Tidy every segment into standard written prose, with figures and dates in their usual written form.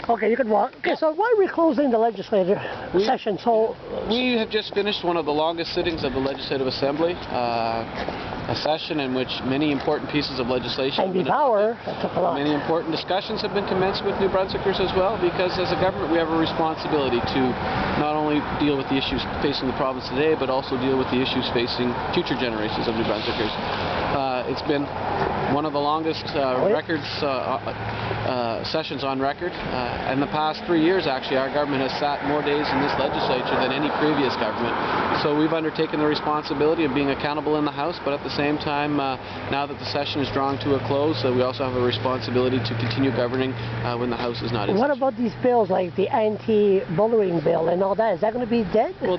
Okay, you can walk. Okay, so why are we closing the legislative session? So we have just finished one of the longest sittings of the Legislative Assembly, a session in which many important pieces of legislation many important discussions have been commenced with New Brunswickers as well, because as a government we have a responsibility to not only deal with the issues facing the province today, but also deal with the issues facing future generations of New Brunswickers. It's been one of the longest sessions on record. In the past 3 years, actually, our government has sat more days in this legislature than any previous government. So we've undertaken the responsibility of being accountable in the House, but at the same time, now that the session is drawing to a close, we also have a responsibility to continue governing when the House is not in session. What about these bills, like the anti-bullying bill and all that? Is that going to be dead? Well,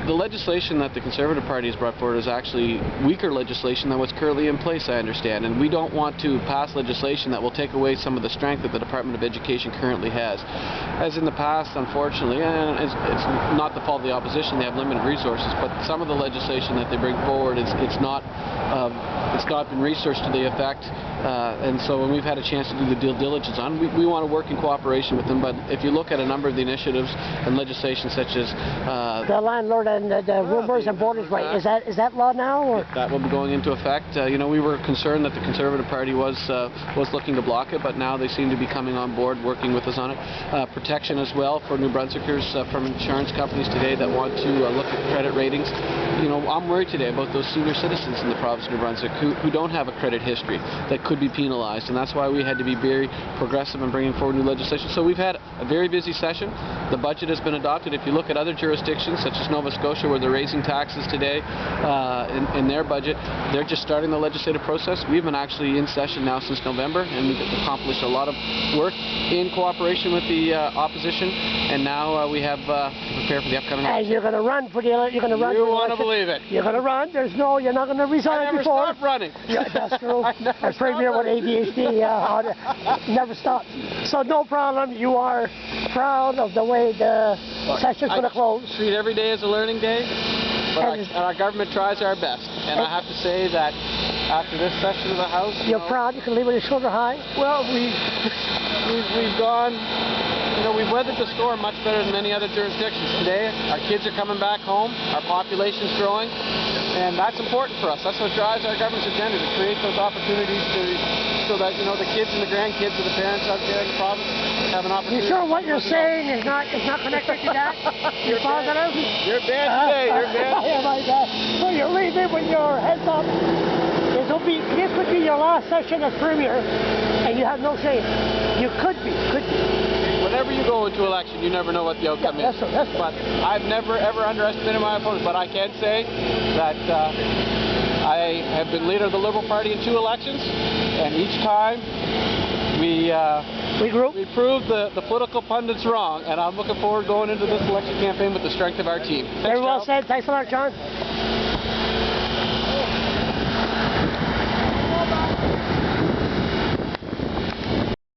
the legislation that the Conservative Party has brought forward is actually weaker legislation than what's currently in place, I understand. And we don't want to pass legislation that will take away some of the strength that the Department of Education currently has. As in the past, unfortunately, and it's not the fault of the opposition, they have limited resources, but some of the legislation that they bring forward, it's not been researched to the effect. And so when we've had a chance to do the due diligence on, we want to work in cooperation with them. But if you look at a number of the initiatives and legislation such as the landlord and the roomers and boarders right, is that law now? Or? That will be going into effect. You know, we were concerned that the Conservative Party was looking to block it, but now they seem to be coming on board, working with us on it. Protection as well for New Brunswickers from insurance companies today that want to look at credit ratings. You know, I'm worried today about those senior citizens in the province of New Brunswick who don't have a credit history that could be penalized, and that's why we had to be very progressive in bringing forward new legislation. So we've had a very busy session. The budget has been adopted. If you look at other jurisdictions such as Nova Scotia, where they're raising taxes today in their budget, they're just starting the legislative process. We've been actually in session now since November, and we've accomplished a lot of work in cooperation with the opposition, and now we have to prepare for the upcoming election. And you're going to run for the election. You're going to run. You want to believe it. You're going to run. You're not going to resign before. I never stop running. Yeah, that's true. Our premier with ADHD never stops. So no problem. You are proud of the way the session's going to close. Treat every day as a learning day, but our government tries our best. And I have to say that after this session of the House, you're proud. You can leave with your shoulder high. Well, we've gone. You know, we've weathered the storm much better than any other jurisdictions. Today, our kids are coming back home, our population's growing, and that's important for us. That's what drives our government's agenda, to create those opportunities so that, you know, the kids and the grandkids of the parents out there in the province have an opportunity. You sure what you're saying is not connected to that? You're positive? You're bad today, you're bad. Yeah, my bad. So you're leaving with your heads up. This could be your last session as premier, and you have no say. You could be. Whenever you go into election, you never know what the outcome is. That's but I've never, ever underestimated my opponents. But I can say that I have been leader of the Liberal Party in 2 elections, and each time we proved the political pundits wrong, and I'm looking forward to going into this election campaign with the strength of our team. Very well said. Thanks a lot, John.